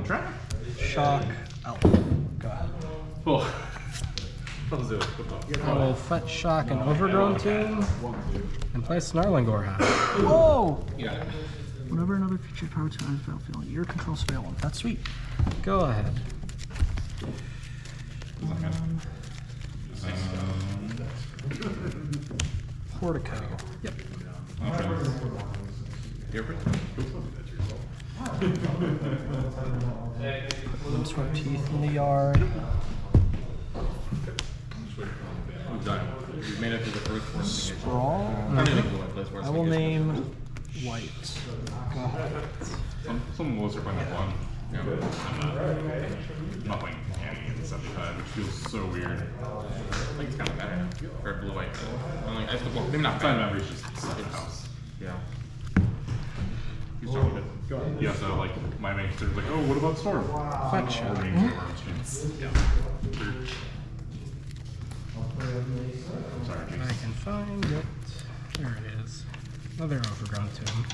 try. Shock. Elf. Go ahead. Oh. I will fetch Shock and Overgrown Tomb and play Snarling Gorehound. Whoa! Yeah. Whenever another creature power to end battlefield, your control spell one. That's sweet. Go ahead. Portico. Yep. Windswept Teeth in the yard. You made it to the first one. Sprawl. I will name white. Go ahead. Some of those are playing one. Yeah. I'm not playing any in the 75, which feels so weird. I think it's kind of better for blue white. I still, well, maybe not bad. Memory, it's just the house. Yeah. You start with it. Go ahead. Yeah, so like my main concern is like, oh, what about Storm? Fetch. Yeah. Sorry, I can find it. There it is. Another Overgrown Tomb.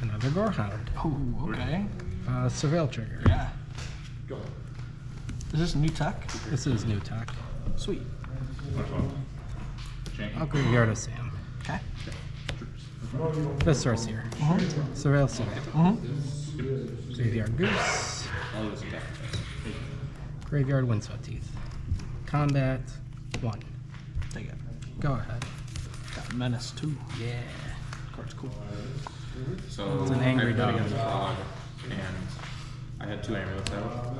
Another Gorehound. Oh, okay. Surveil trigger. Yeah. Is this new tech? This is new tech. Sweet. I'll graveyard a Sam. Okay. The Sorcerer. Surveil Surveil. Graveyard Goose. Graveyard Windswept Teeth. Combat 1. Take it. Go ahead. Got Menace too. Yeah. Card's cool. So It's an angry I dog. and I had 2 amulets out.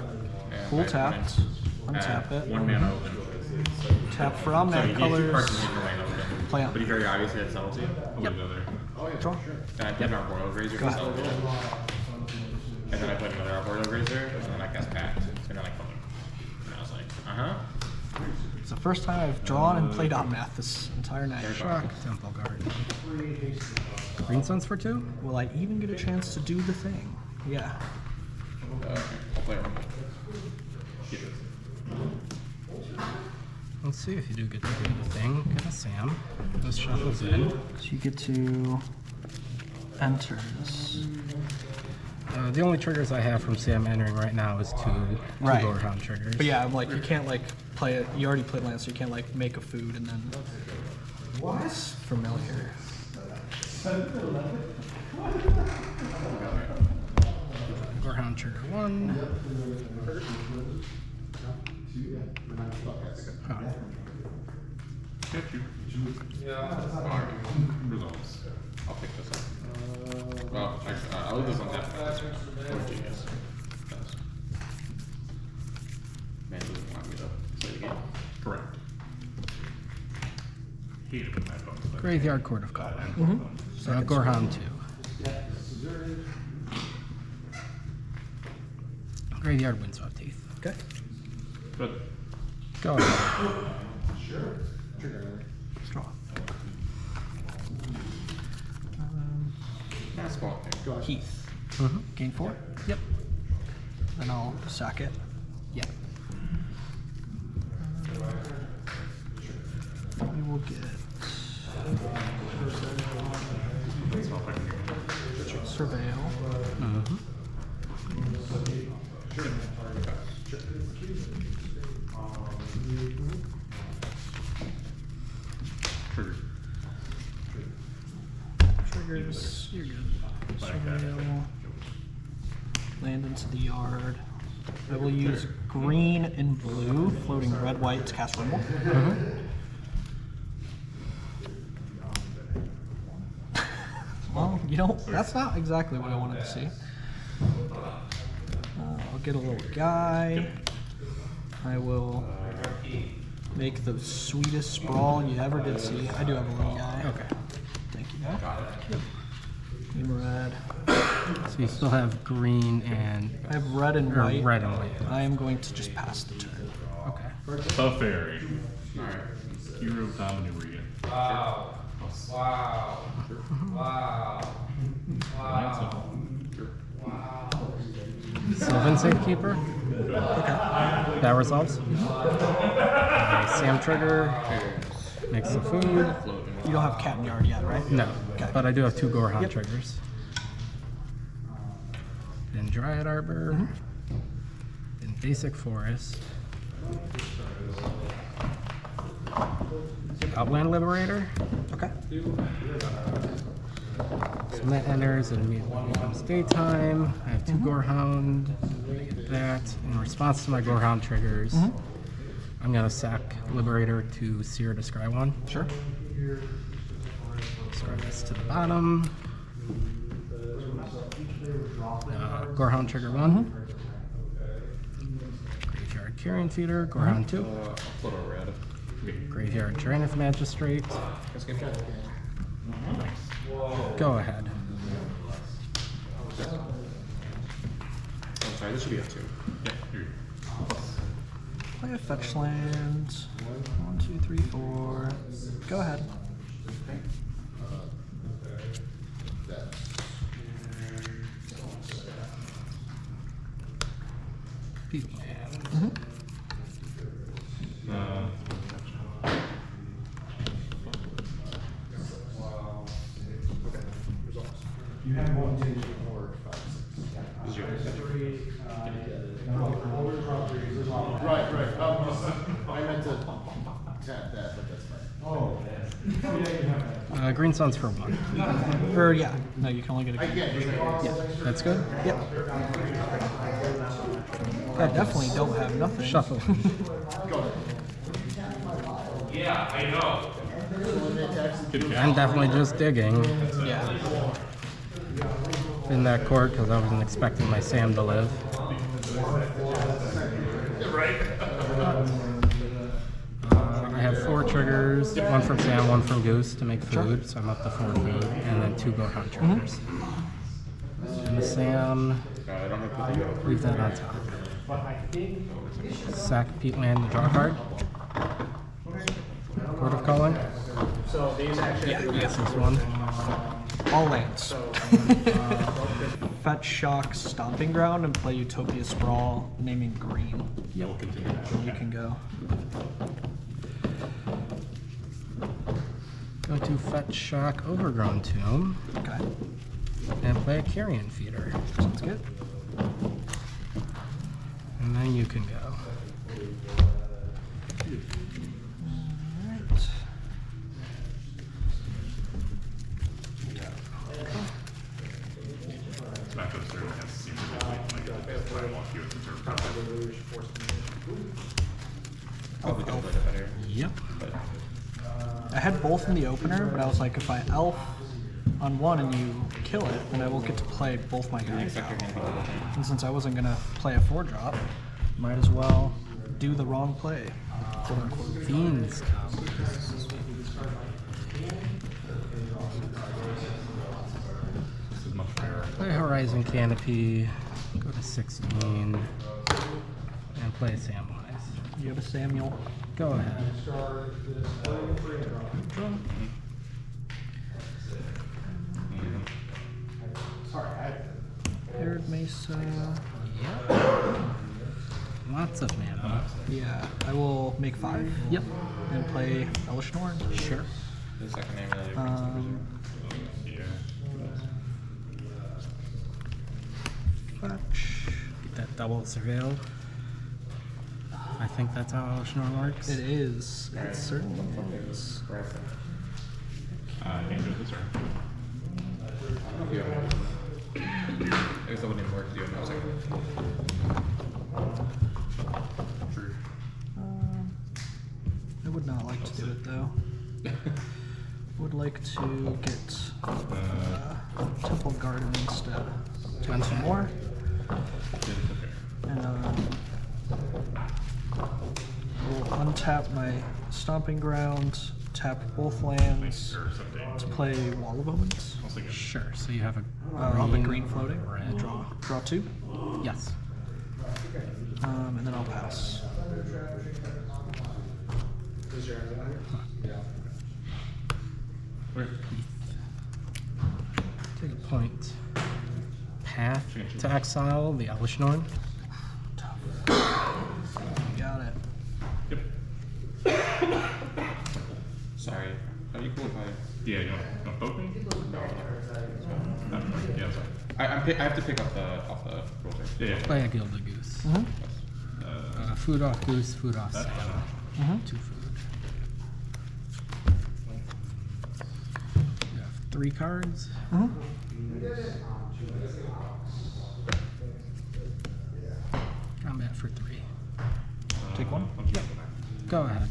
And Full I tapped. went Untap at it. 1 mana open. Tap for So Omnath you get 2 cards colors. in your lane open. Play on. But he very obviously had subtlety. Yep. Draw. And I played an Arboreal Grazer for subtlety. And then I played another Arboreal Grazer, and then I cast Pact. And then I called him. And I was like, It's the first time I've drawn and played Omnath this entire night. Shock. Temple Guard. Green Suns for 2? Will I even get a chance to do the thing? Yeah. I'll play Rumble. Get it. Let's see if you do get to do the thing. Get a Sam. This shuffles in. So you get to enter this. The only triggers I have from Sam entering right now is two Right. Gorehound triggers. But yeah, I'm like, you can't like play it. You already played land, so you can't like make a food and then. What's familiar? Gorehound trigger 1. Huh. Can't you? Alright. Results. I'll pick this up. Well, actually, I'll leave this on tap. Oh, genius. Man, he doesn't want me to play the game. Correct. Hate it when my phone plays. Graveyard Court of Call. Mm-hmm. Gorehound 2. Graveyard Windswept Teeth. Okay. But Go ahead. Straw. that's ball pick. Heath. Mm-hmm. Gain 4. Yep. Then I'll sack it. Yeah. We will get Surveil. Mm-hmm. Trigger. Triggers. You're good. Surveil. Land into the yard. I will use green and blue, floating red, white to cast Rumble. Well, you know, that's not exactly what I wanted to see. I'll get a little guy. I will make the sweetest sprawl you ever did see. I do have a little guy. Okay. Thank you. Green, red. So you still have green and I have red and white. red and white. I am going to just pass the turn. Okay. The fairy. Alright. Hero of Dominaria. Wow. Wow. Wow. Wow. Wow. Sylvan Safekeeper. Okay. That resolves. Sam trigger. Makes the food. You don't have Cat and Yard yet, right? No, Okay. but I do have 2 Gorehon triggers. Then Dryad Arbor. Then Basic Forest. Outland Liberator. Okay. So when that enters, it immediately becomes daytime. I have 2 Gorehound. I get that. In response to my Gorehound triggers, I'm going to sack Liberator to Seer to scry 1. Sure. Scry this to the bottom. Gorehound trigger 1. Graveyard Carrion Feeder, Gorehound 2. Float a red. Graveyard Tyrannith Magistrate. Go ahead. Oh, sorry, this should be a 2. Yeah, here. Play a fetch land. 1, 2, 3, 4. Go ahead. Peatland. You have 1, 2, 4, 5, 6. Right, right. I meant to tap that, but that's fine. Oh. Green Sun's for 1. Or yeah. No, you can only get a. Yeah. That's good. Yep. I definitely don't have nothing. Shuffle. Yeah, I know. I'm definitely just digging Yeah. in that court because I wasn't expecting my Sam to live. Right? I have 4 triggers, 1 from Sam, 1 from Goose to make food, so I'm up to 4 food, and then 2 Gohan triggers. And the Sam, I don't have to leave that on top. Sack Peatland to draw a card. Court of Calling. Yes, this one. All lands. Fetch Shock Stomping Ground and play Utopia Sprawl, naming green. Yep. You can go. Go to Fetch Shock Overgrown Tomb Okay. and play a Carrion Feeder. Sounds good. And then you can go. Alright. Back to the server has seemed to be like sidewalk you with the server concept. Probably don't play that better. Yep. But I had both in the opener, but I was like, if I elf on one and you kill it, then I will get to play both my guys expect out. your hand to be different. And since I wasn't gonna play a 4-drop, might as well do the wrong play. Quote unquote. Fiends come. This is much fairer. Play Horizon Canopy, go to 16, and play Samwise. You have a Samuel. Go ahead. Paired Mesa. Yep. Lots of mana. Yeah, I will make 5. Yep. And play Elish Norn. Sure. The second name really Yeah. Fetch. Get that double surveil. I think that's how Elishnorn works. It is. It certainly is. Angel this turn. I don't know if you have I guess that wouldn't even work. Do you have no second? True. I would not like to do it though. Would like to get Temple Garden instead. Take some more. And we'll untap my Stomping Ground, tap both lands to play Wall of Omens. Sure. So you have a I'll be green floating. red. Draw 2. Yes. And then I'll pass. Take a point. path to exile the Elvish Norn. Got it. Yep. Sorry. Are you cool if I? Yeah, you want both me? No. Yeah, sorry. I have to pick up off the roll. Yeah. Play a Gilded Goose. Food off Goose, food off Sam. 2 food. You have 3 cards. Combat for 3. Take 1. Yep. Go ahead.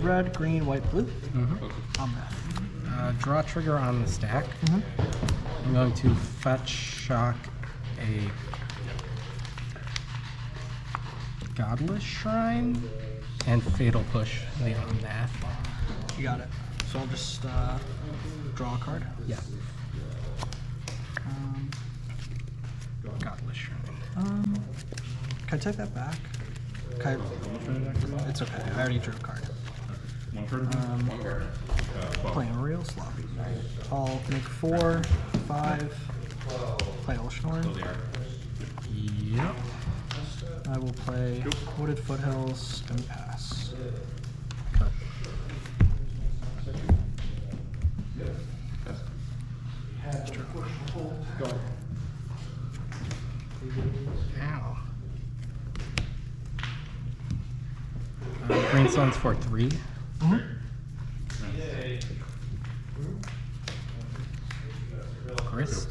Red, green, white, blue. Omnath. Draw trigger on the stack. I'm going to fetch shock a Godless Shrine and Fatal Push the Omnath. You got it. So I'll just draw a card. Yeah. Godless Shrine. Can I take that back? Can I, it's okay. I already drew a card. One card. One card. Playing real sloppy. I'll make 4, 5. Play Elshnorn. Yep. I will play Wooded Foothills and pass. Go ahead. Ow. Greenstone's for 3. Grist.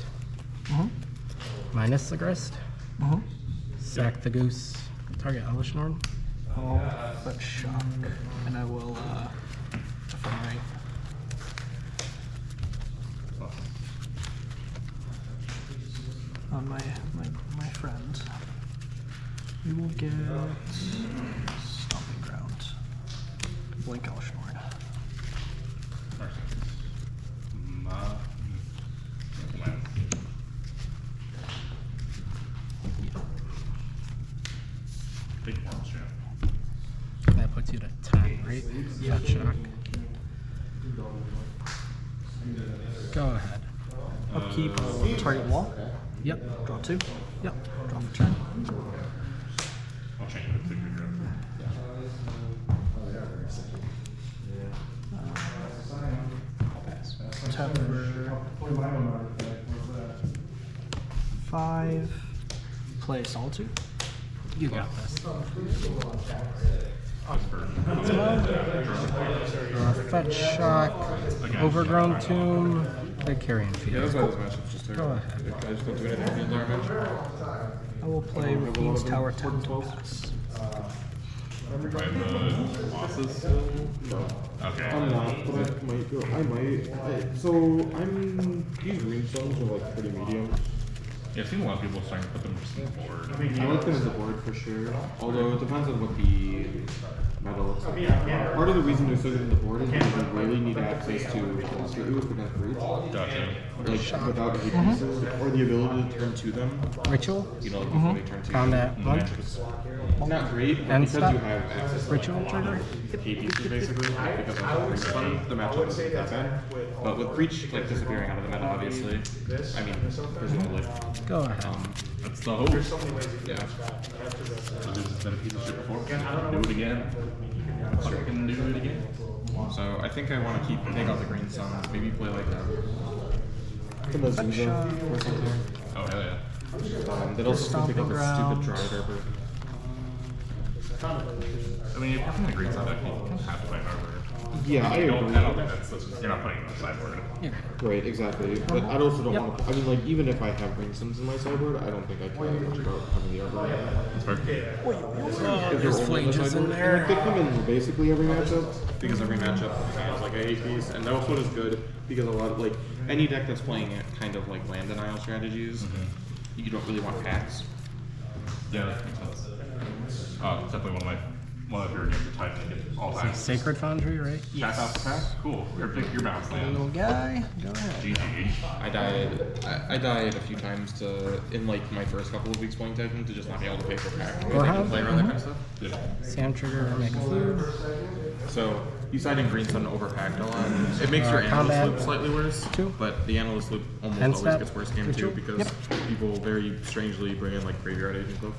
Minus the Grist. Sack the Goose. Target Elvish Norn. I'll put shock, and I will define. On my friend, we will get Stomping Ground. Blink Elshnorn. That puts you to 10, right? Yeah, shock. Go ahead. Upkeep, target wall. Yep. Draw 2. Yep. Draw for turn. I'll change it to figure Tap for 5. Play Solitude. You got this. Fetch shock. Overgrown tomb. Play Carrion Field. that's why this matchup's just terrible. Go ahead. I just don't do anything field damage. I will play Ravine's Tower 10 to pass. By the losses still? No. Okay. I'm not, but I might go. I might. So I'm. These greenstones are like pretty medium. Yeah, I've seen a lot of people starting to put them just on the board. I like them as a board for sure. Although it depends on what the meta looks like. Part of the reason they're so good on the board is because you really need access to monster ooze against breach. Gotcha. Like without any pieces, or the ability to turn to them. Ritual. You know, like before they turn to Combat you. one. It's not great, but And because stop. you have access to Ritual trigger. key pieces basically, because of the fun, the matchup isn't that bad. But with breach like disappearing out of the meta, obviously. I mean, presumably. Go ahead. That's the hope. Yeah. This has been a piece of shit before. Do it again. Fucking do it again. So I think I want to take out the green suns. Maybe play like From the Zuza or something. oh hell yeah. That also can pick up Stomping a stupid Ground. Dry Arbor. I mean, if you're the green side, you don't have to play an arbor. Yeah, I I don't agree. think you're not putting it on the sideboard. Right, exactly. But I also don't want to. I mean, like, even if I have green sims in my sideboard, I don't think I care much about having the arbor. That's fair. If There's they're only on the flages in sideboard. there. And, like, they come in basically every matchup because every matchup has like a hate piece, and that's what is good because a lot of like any deck that's playing it kind of like land denial strategies, you don't really want packs. Yeah, that makes sense. It's definitely one one of your games of type to get all that. Sacred Foundry, right? Yes. Cool. Here, pick your bounce land. Little guy, go ahead. GG. I died a few times in like my first couple of weeks playing Titan to just not be able to pay for pack. Gorehound? Play around that kind of stuff. Yeah. Sam Trigger, make a food. So you side in green sun overpacked a lot. It makes your analyst combat. loop slightly worse, Two. but the analyst loop almost End always step. gets worse game Two. two because people very strangely bring in like graveyard agent stuff,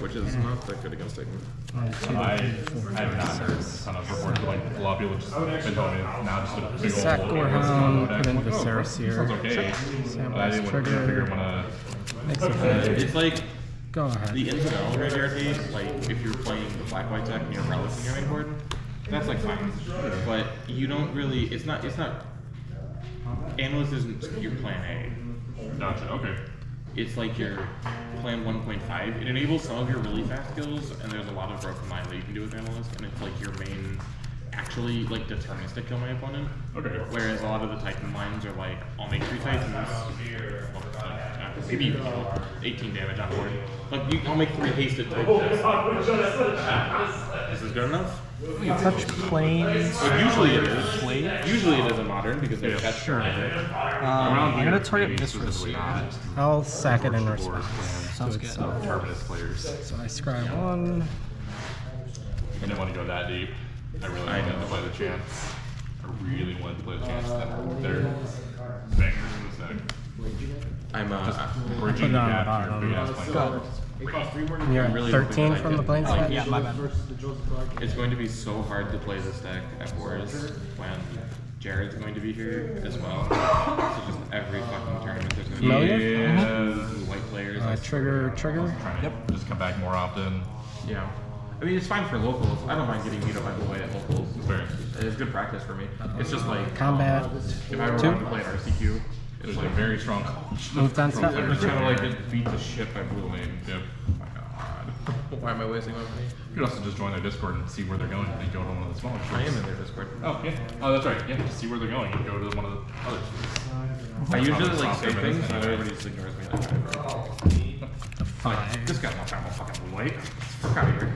which is not that good against Titan. 1, 2, I 3, 4, have not 5, heard 6. a ton of reports, but like a lot of people just been telling me now just a big old Sack Gorehound, put in deck. Viserys here. Sounds okay. Samwise But I didn't want to Trigger. figure I'm gonna. Makes a food. It's like Go ahead. the incidental graveyard hate, like if you're playing the black-white deck and you're relics in your main board, that's like fine. But you don't really, it's not, analyst isn't your plan A. Gotcha. Okay. It's like your plan 1.5. It enables some of your really fast kills, and there's a lot of broken line that you can do with analyst, and it's like your main, actually like deterministic kill my opponent. Okay. Whereas a lot of the Titan lines are like, I'll make 3 Titans, maybe even 18 damage on board. Like, I'll make 3 hasted Titans. Is this good enough? Touch planes. Like, usually it is. Play. Usually it is a modern because they catch sure. I'm gonna target Viserys. I'll sack it in response. Sounds to good. itself. Terminus players. So I scry 1. I didn't want to go that deep. I really wanted to play the chance. I really wanted to play the chance. They're bangers in this deck. I'm We're Put it on the bottom. big ass playing. You're I'm at really 13 hoping that from I the can- plane like, side? Yeah, my bad. It's going to be so hard to play this deck at Wars when Jared's going to be here as well. So just every fucking tournament there's going to Familiar? be white players. Trigger. Trying to just come back more often. Yeah. I mean, it's fine for locals. I don't mind getting beat up by the way at locals. It's very. It's good practice for me. It's just like Combat. if I were 2. wanting to play at RCQ, There's a very strong coach. Moved on step. It's kind of like get beat the shit by Blue Lane. Yep. Oh my god. why am I wasting my money? You could also just join their Discord and see where they're going and go to one of the smaller I streams. am in their Discord. Oh, yeah. Oh, that's right. Yeah, just see where they're going and go to one of the other streams. I usually Probably like stop say their things, minutes and anyway. everybody just ignores me like 5. this guy's not trying to fucking Blue Lake. Fuck out of here.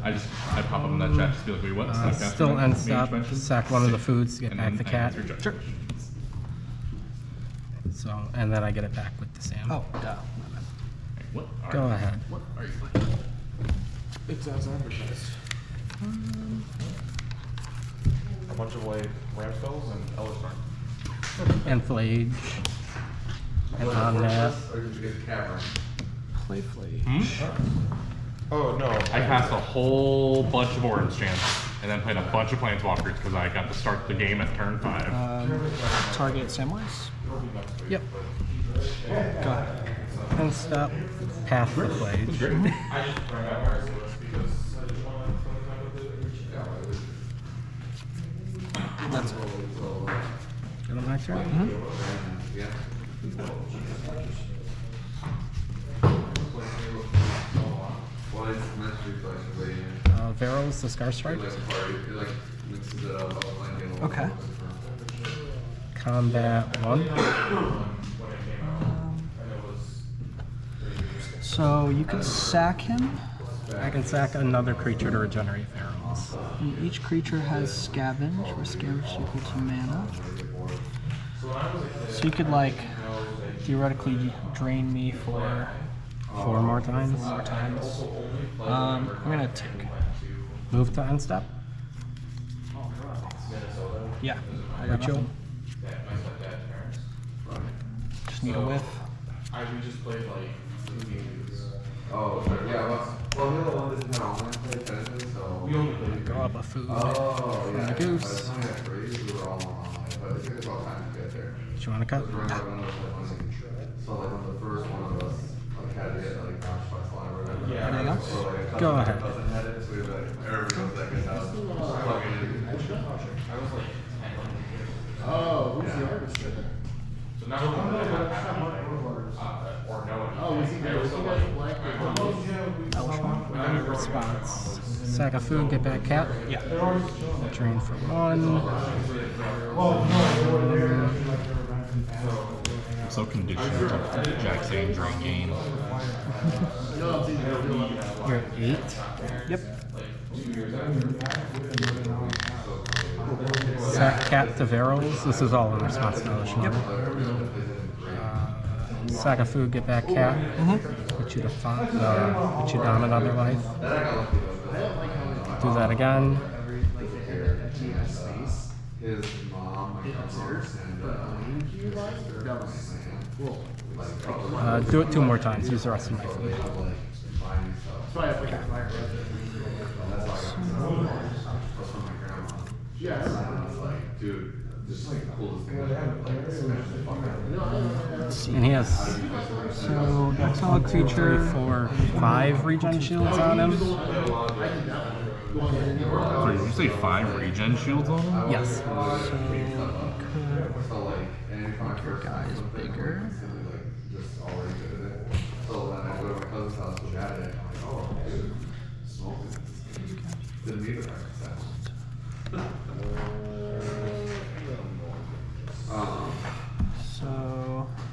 I pop up in that chat just be like, wait, what? Still end stop. Sack one of the foods to get back the cat. Sure. So, and then I get it back with the Sam. Oh, duh. What? Go ahead. What are you playing? It's as advertised. A bunch of like ramp spells and Ellerstorm. And Flage. And Omnath. Play Flay. Oh no. I cast a whole bunch of Orange Chants and then played a bunch of Planeswalkers because I got to start the game at turn 5. Target Samwise. Yep. Go ahead. And stop. Path for Flage. That's it. Get on my turn. Varro's the Scar Strike. Okay. Combat 1. So you can sack him. I can sack another creature to regenerate Varro's. And each creature has scavenge, where scavenge is equal to mana. So you could like theoretically drain me for 4 more times. I'm gonna take. Move to end step. Yeah. I got Ritual. nothing. Just need a whiff. We just played like 2 games. Oh, sure. Yeah, well, the other one doesn't have online play finishes, so. We only played. Go up a food. Oh, And yeah. a goose. By the time we had three, we were all online, but it took us all time to get there. Do you want to cut? We're like one of those, like, so like when the first one of us, like, had to get like Crash Flex line or whatever. Yeah. Anything else? So like a Go cousin ahead. had it, so we were like, everybody was like, good house, plug it in. I was like 10. Oh, who's the artist there? So not only did I not have anything, or know anything, Oh, was he I there? Was also he like, And response. Sack a food, get back cat. Yeah. Drain for 1. so conditioned to Jack saying drain game. You're at 8. Yep. Sack Cat Taveros. This is all in response to Ocean. Yep. Sack a food, get that cat. Put you put you down another life. Do that again. His mom and Do it 2 more times. Use the rest of my food. dude, this is like the coolest thing I've ever like smashed the fuck out. And he has So that's 1, 2, 3, 4, 5 regen shields on him. Sorry, did you say 5 regen shields on him? Yes. So like, anytime I first Guy's bigger. like just already good at it. So then I go to my cousin's house, look at it, I'm like, oh, dude, smoking. Didn't need the practice that. So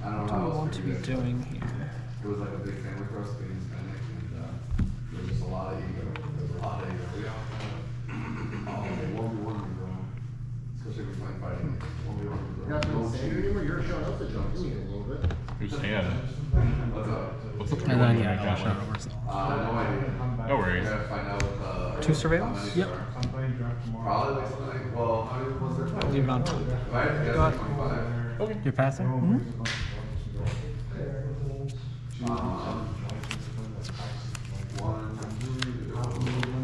I don't what do know. I want to be doing here? It was like a big family for us being Hispanic, and there was just a lot of ego. There was a lot of ego. We all kind of, 1v1 bro. Especially if we're fighting. 1v1 You're not doing the same anymore? You're showing up to jump to me a little bit. Who's Stan? What's up? What's the And then, you yeah, make I'll that show with? No idea. No worries. We gotta find out what 2 surveillance? how many Yep. there are. Probably like something, well, how many was there? Leave it on 2. If I had to guess, like 25. You're passing?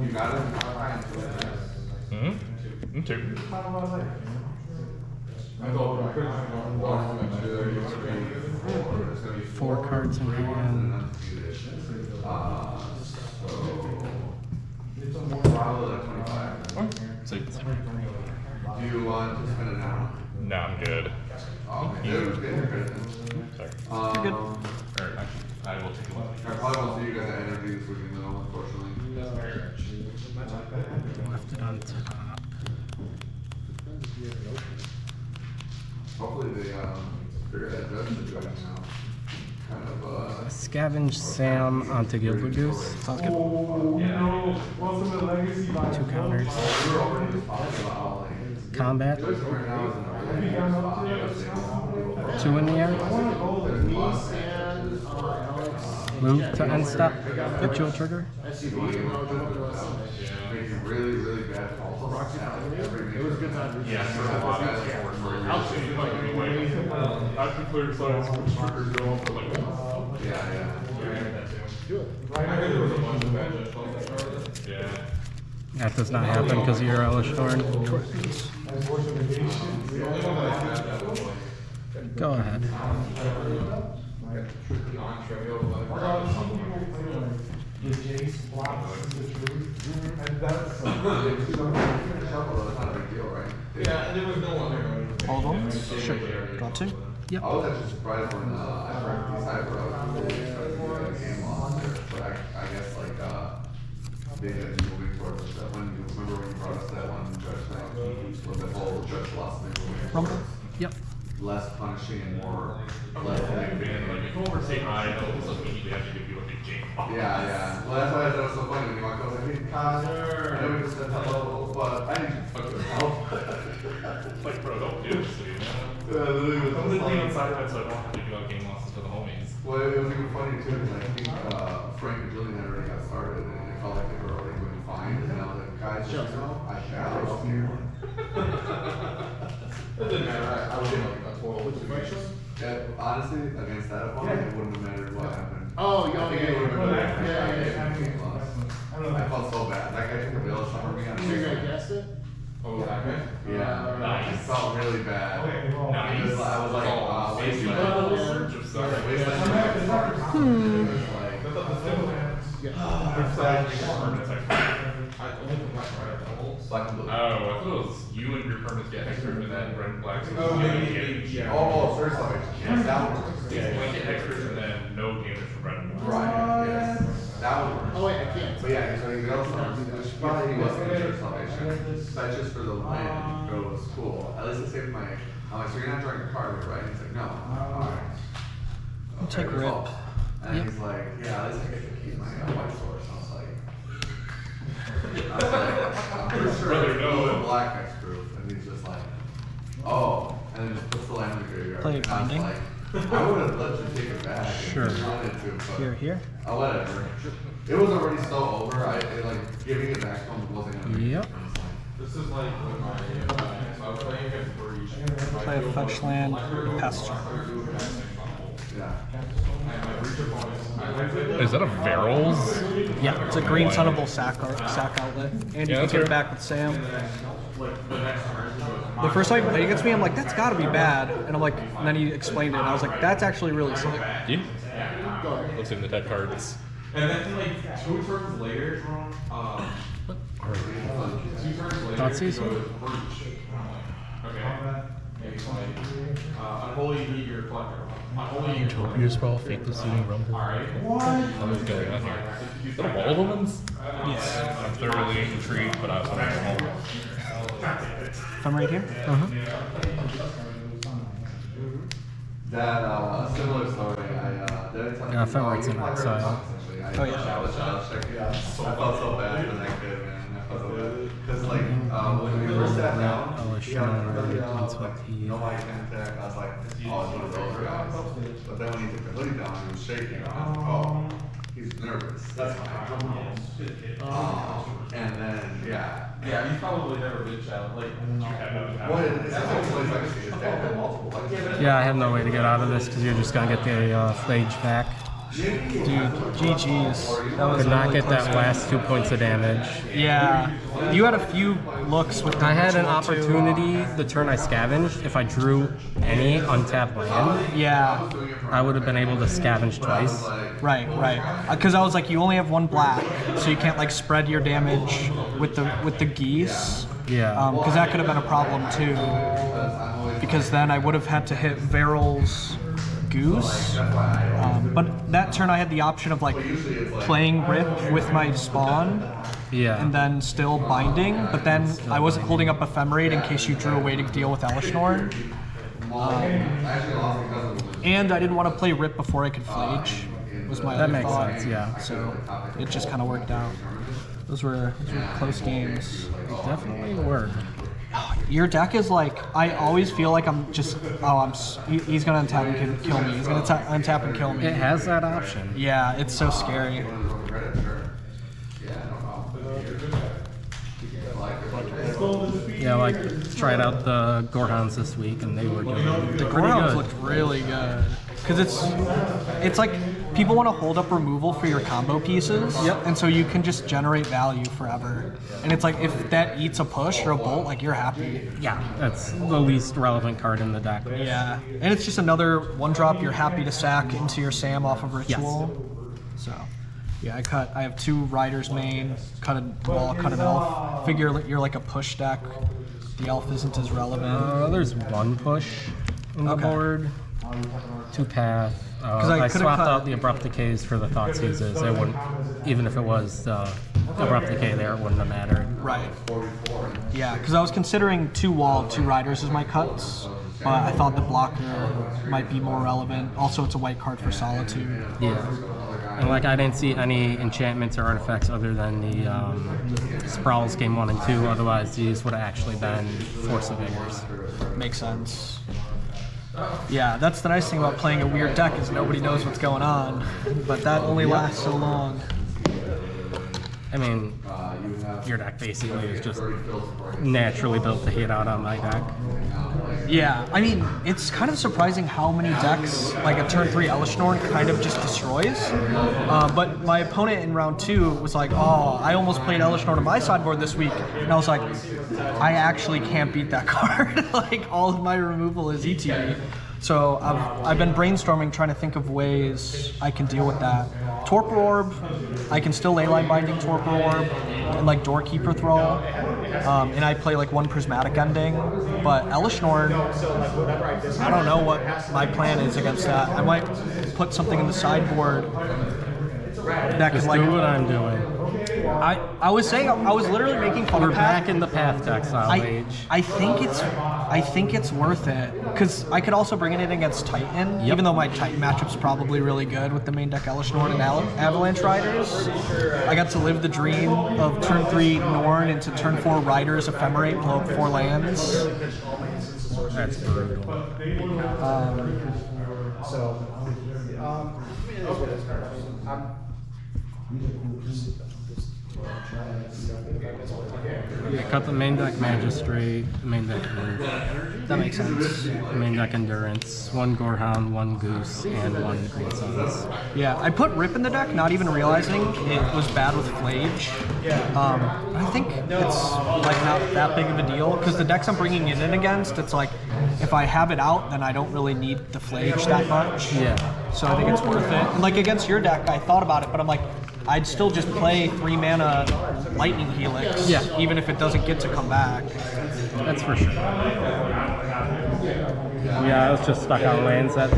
You got it? Hmm? 2. It's gonna be 4 cards in hand. Probably like 25. So, Do you want to spend it now? no, I'm good. Oh, okay. Dude, get your credit. Sorry. You're good. Or actually, I will take a look. I probably won't see you guys at energy this weekend though, unfortunately. Left it on top. Hopefully they, figure that judge situation out. Kind of, Scavenge Sam onto Gilbert Goose. Sounds good. 2 counters. we were already just talking about like, Combat. right now is in 2 in the air. Me, Stan, Alex. Move to end stop. Ritual trigger. making really, really bad calls. It was a good time. Yeah, for a lot of I'll see you like anyway. After clear size, which triggers go off for like. Yeah. Do it. Yeah. That does not happen because of your Elish Thorn. Go ahead. Yeah, and there was no one there. Hold on. Sure. Draw 2. Yep. I was actually surprised when I heard these hyper game lost there, but I guess like they had been moving towards that one. You remember when you brought us that one judge thing with the whole judge lost thing moving Rumble. towards Yep. less punishing and more less like Like, if you over say hi, they'll just immediately have to give you a big jam. yeah. Well, that's why I thought it was so funny when you walked up. I was like, hey, Connor. I know we just said hello, but I need you to fucking help. Like, bro, don't do this to me, man. Literally was I'm just literally like- on sidelines, so I don't have to give out game losses to the homies. Well, it was even funny too, because I think Frank and Julian had already got started, and it felt like they were already doing fine, and I was like, guys, just know, I shall help you. It didn't matter, I was in like a total situation. Honestly, against that opponent, it wouldn't have mattered what happened. Oh, I think it would have been better. Yeah. I felt so bad, that guy took a bill from me on So you're gonna guess it? Oh, was that good? Yeah, I Nice. felt really bad. Nice. Because I was like, Basically, wasteland. a search of stuff. Wasteland. Black and blue. Oh, I thought it was you and your permanents get hexproof and then red and black. Oh, first off, yes, that one. Yeah, you get hexproof and then no damage from red and black. Right, yes. That would work. Oh wait, I can't. But yeah, so he goes, which probably he wasn't for salvation. That's just for the land, goes, cool. At least it saved my, I'm like, so you're not drawing a card, right? He's like, no. Alright. I'll take rip. Resolve. And he's like, yeah, at least I get to keep my white source. I was like, I'm pretty sure Brother, it's no. blue and black next group. And he's just like, oh. And then just puts the land in the graveyard. Play And I was binding. like, I would have let you take it back. Sure. If you wanted to, but Here. oh, whatever. It was already so over. Like, giving it back to him wasn't going to make Yep. a difference. This is like when my, so I was playing him for each. Play a fetch land, pass turn. Yeah. Is that a Varels? Yeah, it's a green Sunnable sack outlet. And you Yeah, can that's take right. it back with Sam. The first time he played against me, I'm like, that's gotta be bad. And I'm like, and then he explained it, and I was like, that's actually really sick. Yeah. Looks in the deck cards. And then like 2 turns later, 2 turns later, Thought season? he goes, "Breach." And I'm like, okay. And he's like, unholy meteor collector. Unholy Utopia spell, fake the seeding rumble. Alright. What is going on here? Is that a wall of omens? Yes. I'm thoroughly intrigued, but I also don't know. If I'm right here? That, similar story, did I tell you? Yeah, Fenwight's in exile. Oh, yeah. I was checking out. I felt so bad for that kid, man. I felt so bad. Because, like, when we first sat down, he had a hoodie on, I was like, nobody can attack. I was like, oh, it's one of those guys. But then when he took the hoodie down, he was shaking. I was like, oh, he's nervous. That's fine. And then, yeah. Yeah, he's probably never been challenged. Like, Well, it's the only place I can see his dad had multiple. Like, Yeah, I have no way to get out of this because you're just gonna get the Flage back. Dude, GG's. That was Could a not really get that close last 2 points of damage. game. Yeah. You had a few looks with the I had an ritual, too. opportunity the turn I scavenged. If I drew any untapped land, Yeah. I would have been able to scavenge twice. Right. Because I was like, you only have 1 black, so you can't like spread your damage with the geese. Yeah. Because that could have been a problem too. Because then I would have had to hit Varel's Goose. But that turn I had the option of like playing Rip with my spawn Yeah. and then still binding, but then I wasn't holding up Ephemerate in case you drew a way to deal with Elishnorn. And I didn't want to play Rip before I could Flage. Was my That other makes thought. sense, yeah. So it just kind of worked out. Those were close games. Definitely were. Your deck is like, I always feel like I'm just, he's gonna untap and kill me. He's gonna untap and kill me. It has that option. Yeah, it's so scary. Yeah, like tried out the Gorehons this week and they were doing The pretty Gorons good. looked really good. Because it's like, people want to hold up removal for your combo pieces. Yep. And so you can just generate value forever. And it's like, if that eats a push or a bolt, like you're happy. Yeah, that's the least relevant card in the deck. Yeah. And it's just another 1-drop you're happy to sack into your Sam off of Ritual. So, yeah, I have 2 Riders main, cut a wall, cut an elf. Figure you're like a push deck. The elf isn't as relevant. There's 1 push in the Okay. board, 2 path. I I could've swapped cut- out the Abrupt Decays for the Thought Seizes. It wouldn't, even if it was Abrupt Decay there, it wouldn't have mattered. Right. Yeah, because I was considering 2 wall, 2 riders as my cuts, but I thought the blocker might be more relevant. Also, it's a white card for Solitude. Yeah. And like I didn't see any enchantments or artifacts other than the Sprawls game 1 and 2. Otherwise, these would have actually been Force of Vigors. Makes sense. Yeah, that's the nice thing about playing a weird deck is nobody knows what's going on, but that only lasts so long. I mean, your deck basically is just naturally built to hit out on my deck. Yeah, I mean, it's kind of surprising how many decks, like a turn 3 Elishnorn kind of just destroys. But my opponent in round 2 was like, oh, I almost played Elishnorn on my sideboard this week. And I was like, I actually can't beat that card. Like, all of my removal is ETB. So I've been brainstorming, trying to think of ways I can deal with that. Torpor Orb, I can still Leyline Binding Torpor Orb, and like Doorkeeper Thrall. And I play like 1 Prismatic Ending. But Elishnorn, I don't know what my plan is against that. I might put something in the sideboard that could Just like. do what I'm doing. I was saying I was literally making fun We're of Path. back in the path deck style age. I think it's worth it because I could also bring it in against Titan, Yep. even though my Titan matchup's probably really good with the main deck Elish Norn and Avalanche Riders. I got to live the dream of turn 3 Norn into turn 4 Riders, Ephemerate, blow up 4 lands. That's brutal. Yeah, cut the main deck Magistrate, the main deck Root, That makes sense. the main deck Endurance, 1 Gorehound, 1 Goose, and 1 Green Suns. Yeah, I put Rip in the deck, not even realizing it was bad with Flage. I think it's like not that big of a deal because the decks I'm bringing it in against, it's like if I have it out, then I don't really need the Flage that much. Yeah. So I think it's worth it. And like against your deck, I thought about it, but I'm like, I'd still just play 3 mana Lightning Helix, Yeah. even if it doesn't get to come back. That's for sure. Yeah, I was just stuck on lands that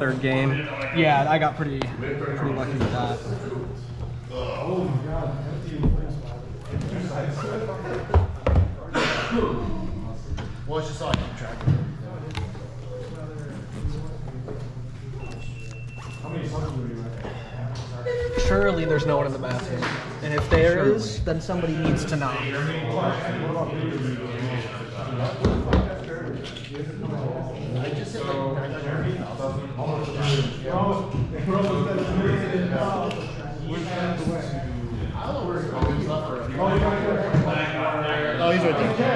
third game. Yeah, I got pretty lucky with that. Well, it's just so I keep track of it. Surely there's no one in the bathroom. And if there is, then somebody needs to knock. Oh, he's right there.